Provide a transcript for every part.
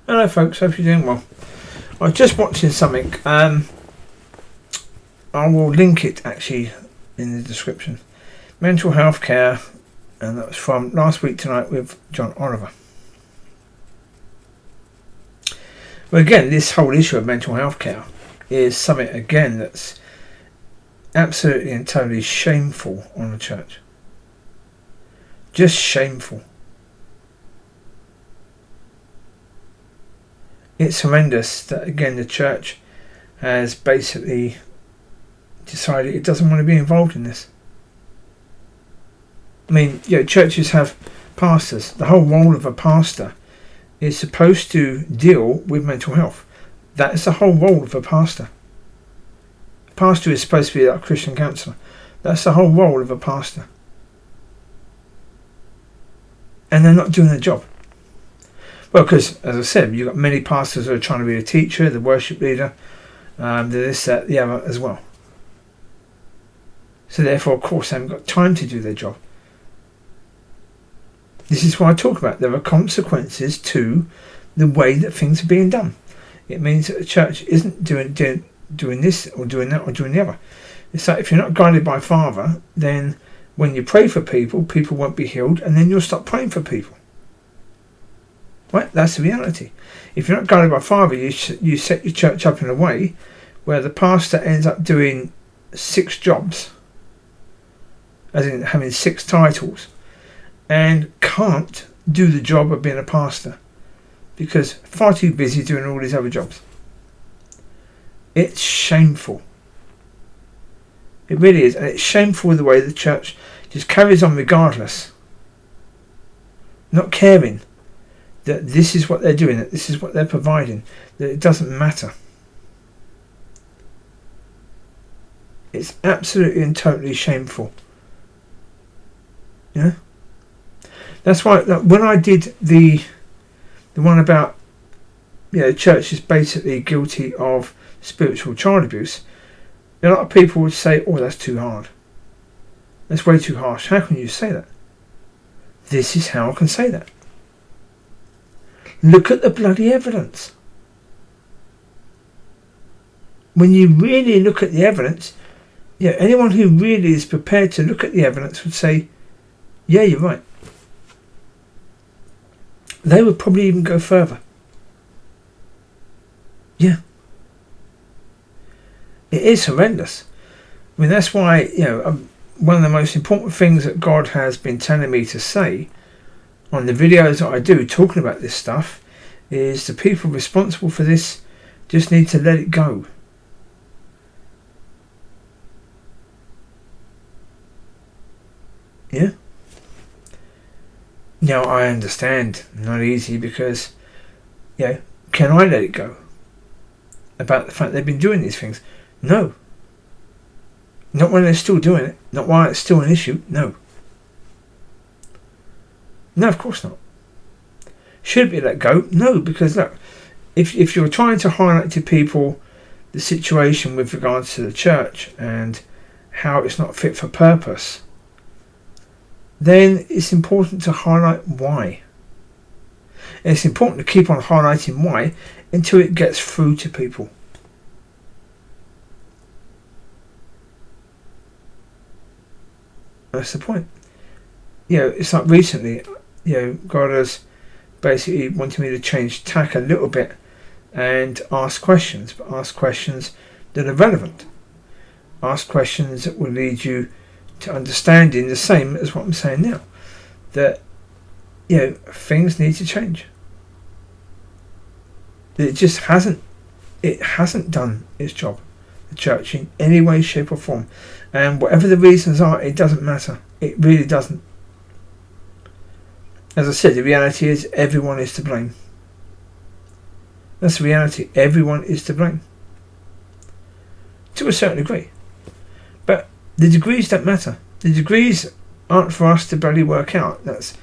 Hello folks, hope you're doing well. I was just watching something, I will link it actually in the description. Mental health care, and that was from Last Week Tonight with John Oliver. Well, again, this whole issue of mental health care is something again that's absolutely and totally shameful on the church. Just shameful. It's horrendous that again the church has basically decided it doesn't want to be involved in this. I mean, churches have pastors. The whole role of a pastor is supposed to deal with mental health. That is the whole role of a pastor. A pastor is supposed to be like a Christian counsellor. That's the whole role of a pastor. And they're not doing their job. Well, because, as I said, you've got many pastors who are trying to be a teacher, the worship leader, this, that, the other as well. So therefore, of course, they haven't got time to do their job. This is what I talk about. There are consequences to the way that things are being done. It means that the church isn't doing this or doing that or doing the other. It's like if you're not guided by Father, then when you pray for people, people won't be healed, and then you'll stop praying for people. Right? That's the reality. If you're not guided by Father, you set your church up in a way where the pastor ends up doing 6 jobs, as in having 6 titles, and can't do the job of being a pastor because far too busy doing all these other jobs. It's shameful. It really is, and it's shameful the way the church just carries on regardless, not caring that this is what they're doing, that this is what they're providing, that it doesn't matter. It's absolutely and totally shameful. Yeah. That's why when I did the one about the church is basically guilty of spiritual child abuse, a lot of people would say, "Oh, that's too hard. That's way too harsh. How can you say that?" This is how I can say that. Look at the bloody evidence. When you really look at the evidence, anyone who really is prepared to look at the evidence would say, "Yeah, you're right." They would probably even go further. Yeah. It is horrendous. I mean, that's why, one of the most important things that God has been telling me to say on the videos that I do talking about this stuff is the people responsible for this just need to let it go. Yeah. Now I understand, not easy, because can I let it go about the fact they've been doing these things? No. Not when they're still doing it. Not while it's still an issue. No. No, of course not. Should it be let go? No, because look, if you're trying to highlight to people the situation with regards to the church and how it's not fit for purpose, then it's important to highlight why. And it's important to keep on highlighting why until it gets through to people. That's the point. It's like recently, God has basically wanted me to change tack a little bit and ask questions, but ask questions that are relevant. Ask questions that will lead you to understanding the same as what I'm saying now. That, things need to change. It just hasn't done its job, the church, in any way, shape or form. And whatever the reasons are, it doesn't matter. It really doesn't. As I said, the reality is everyone is to blame. That's the reality. Everyone is to blame. To a certain degree. But the degrees don't matter. The degrees aren't for us to bloody work out. That's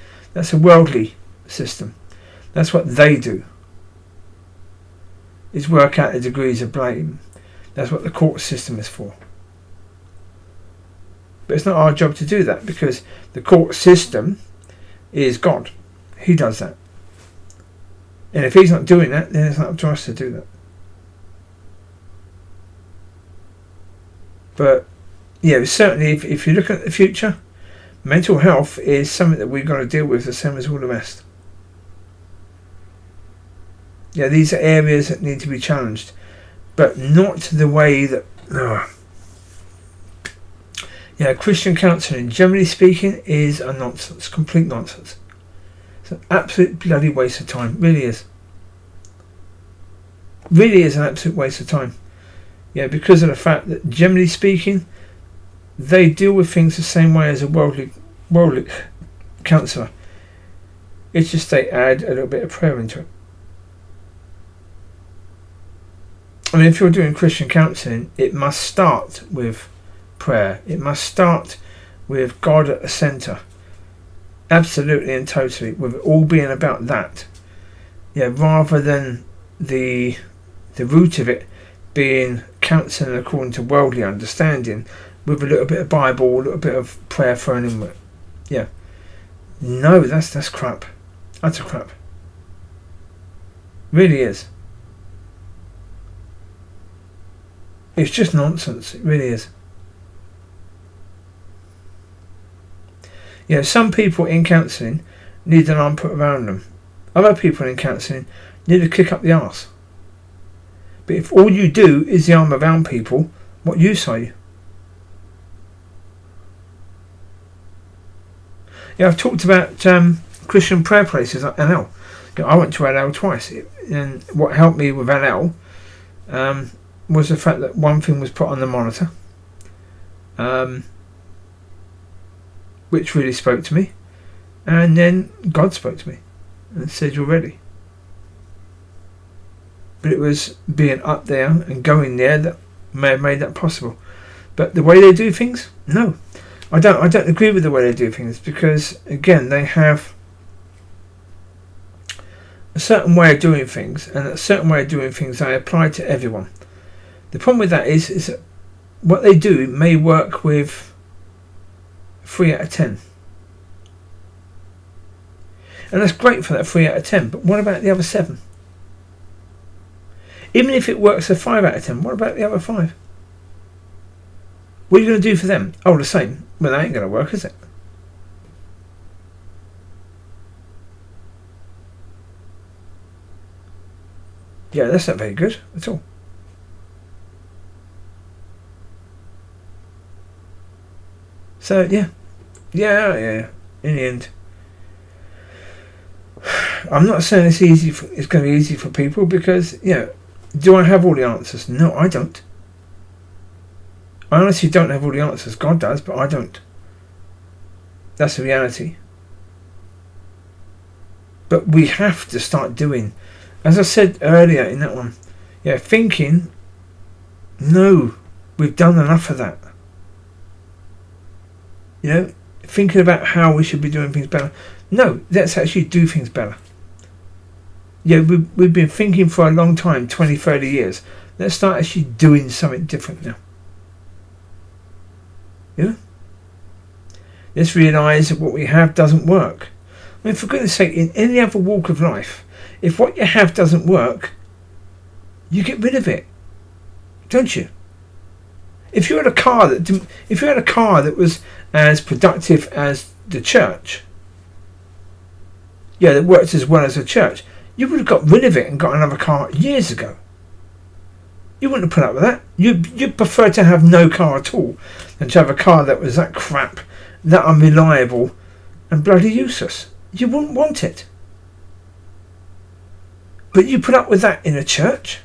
a worldly system. That's what they do. Is work out the degrees of blame. That's what the court system is for. But it's not our job to do that, because the court system is God. He does that. And if he's not doing that, then it's not up to us to do that. But yeah, certainly if you look at the future, mental health is something that we've got to deal with the same as all the rest. Yeah, these are areas that need to be challenged, but not the way that... Yeah, Christian counselling, generally speaking, is a nonsense, complete nonsense. It's an absolute bloody waste of time, really is. Really is an absolute waste of time. Yeah, because of the fact that, generally speaking, they deal with things the same way as a worldly counsellor. It's just they add a little bit of prayer into it. I mean, if you're doing Christian counselling, it must start with prayer. It must start with God at the centre. Absolutely and totally, with it all being about that. Yeah, rather than the root of it being counselling according to worldly understanding, with a little bit of Bible, a little bit of prayer thrown in with it. Yeah. No, that's crap. That's a crap. Really is. It's just nonsense. It really is. Yeah, some people in counselling need an arm put around them. Other people in counselling need a kick up the arse. But if all you do is the arm around people, what use are you? Yeah, I've talked about Christian prayer places like NL. I went to NL twice, and what helped me with NL was the fact that one thing was put on the monitor, which really spoke to me, and then God spoke to me and said, "You're ready." But it was being up there and going there that may have made that possible. But the way they do things, no. I don't agree with the way they do things, because again, they have a certain way of doing things, and that certain way of doing things they apply to everyone. The problem with that is that what they do may work with 3 out of 10. And that's great for that 3 out of 10, but what about the other 7? Even if it works a 5 out of 10, what about the other 5? What are you going to do for them? Oh, the same. Well, that ain't going to work, is it? Yeah, that's not very good at all. So, yeah. In the end, I'm not saying it's easy. It's going to be easy for people, because, do I have all the answers? No, I don't. I honestly don't have all the answers. God does, but I don't. That's the reality. But we have to start doing, as I said earlier in that one, thinking, no, we've done enough of that. Thinking about how we should be doing things better. No, let's actually do things better. Yeah, we've been thinking for a long time, 20, 30 years. Let's start actually doing something different now. Let's realise that what we have doesn't work. I mean, for goodness sake, in any other walk of life, if what you have doesn't work, you get rid of it, don't you? If you had a car that was as productive as the church, that worked as well as the church, you would have got rid of it and got another car years ago. You wouldn't have put up with that. You'd prefer to have no car at all than to have a car that was that crap, that unreliable, and bloody useless. You wouldn't want it. But you put up with that in a church?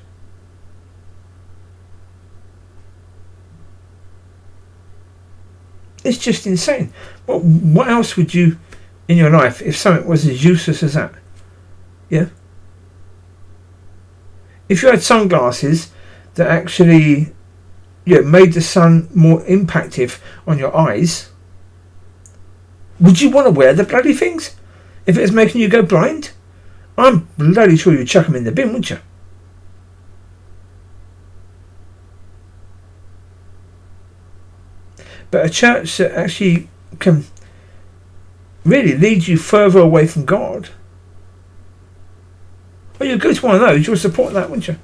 It's just insane. What else would you, in your life, if something was as useless as that? Yeah? If you had sunglasses that actually made the sun more impactive on your eyes, would you want to wear the bloody things? If it was making you go blind? I'm bloody sure you'd chuck them in the bin, wouldn't you? But a church that actually can really lead you further away from God, Oh, you'd go to one of those, you'll support that, wouldn't you?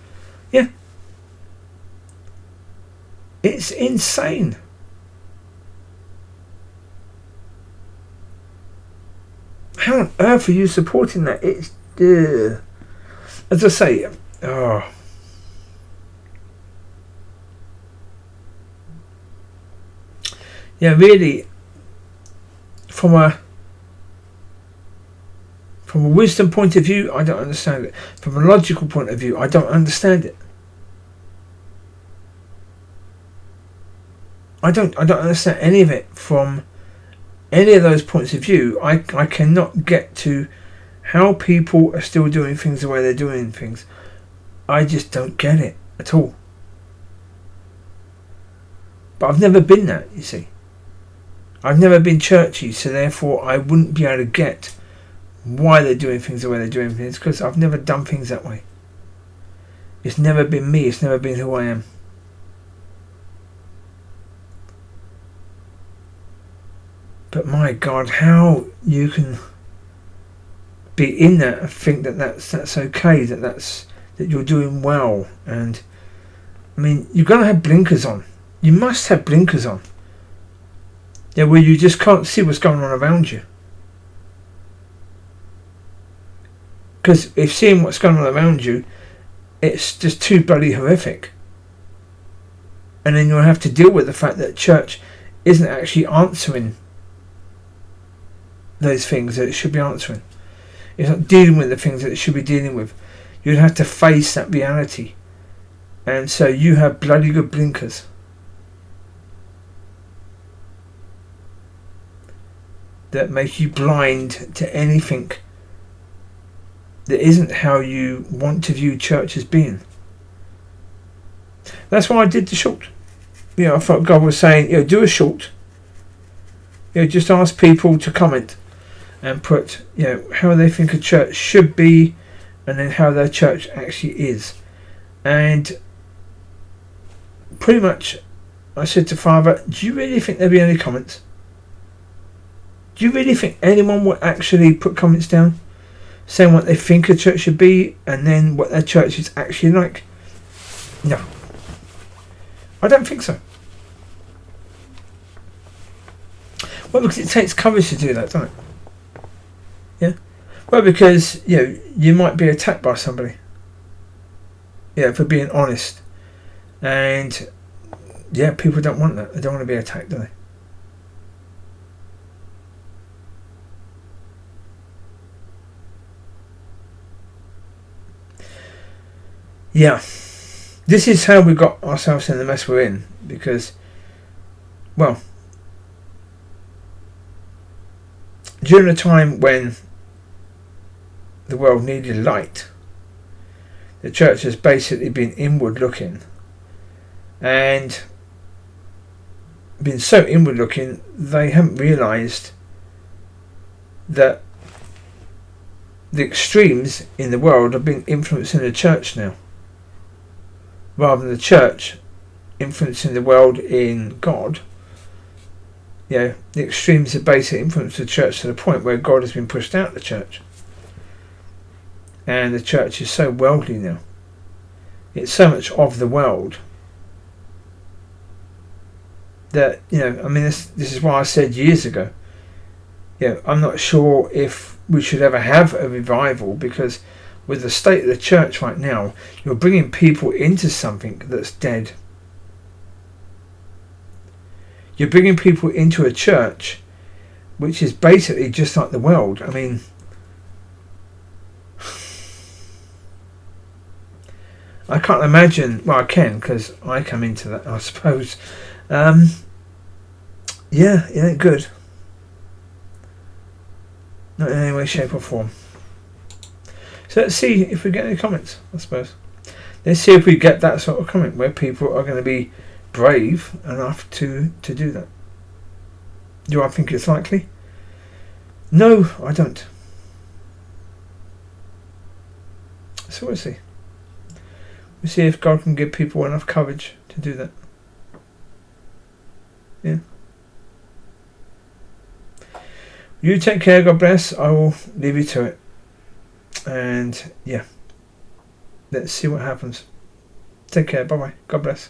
Yeah. It's insane. How on earth are you supporting that? It's... as I say... Oh... Yeah, really, from a wisdom point of view, I don't understand it. From a logical point of view, I don't understand it. I don't understand any of it from any of those points of view. I cannot get to how people are still doing things the way they're doing things. I just don't get it at all. But I've never been that, you see. I've never been churchy, so therefore I wouldn't be able to get why they're doing things the way they're doing things, because I've never done things that way. It's never been me, it's never been who I am. But my God, how you can be in that and think that that's okay, that you're doing well. And I mean, you're going to have blinkers on. You must have blinkers on. Yeah, where you just can't see what's going on around you. Because if seeing what's going on around you, it's just too bloody horrific. And then you'll have to deal with the fact that church isn't actually answering those things that it should be answering. It's not dealing with the things that it should be dealing with. You'd have to face that reality. And so you have bloody good blinkers. That make you blind to anything that isn't how you want to view church as being. That's why I did the short. I thought God was saying, do a short. Just ask people to comment and put, how they think a church should be, and then how their church actually is. And pretty much, I said to Father, do you really think there'll be any comments? Do you really think anyone would actually put comments down saying what they think a church should be and then what their church is actually like? No. I don't think so. Well, because it takes courage to do that, doesn't it? Yeah? Well, because, you might be attacked by somebody. For being honest. And, people don't want that. They don't want to be attacked, do they? Yeah, this is how we got ourselves in the mess we're in, because, well, during a time when the world needed light, the church has basically been inward looking and been so inward looking they haven't realised that the extremes in the world have been influencing the church now, rather than the church influencing the world in God. The extremes have basically influenced the church to the point where God has been pushed out of the church. And the church is so worldly now. It's so much of the world that, this is why I said years ago, I'm not sure if we should ever have a revival, because with the state of the church right now, you're bringing people into something that's dead. You're bringing people into a church which is basically just like the world. I mean, I can't imagine. Well, I can, because I come into that, I suppose. It ain't good. Not in any way, shape or form. So let's see if we get any comments, I suppose. Let's see if we get that sort of comment where people are going to be brave enough to do that. Do I think it's likely? No, I don't. So we'll see. We'll see if God can give people enough courage to do that. Yeah. You take care, God bless. I will leave you to it. And Let's see what happens. Take care. Bye bye. God bless.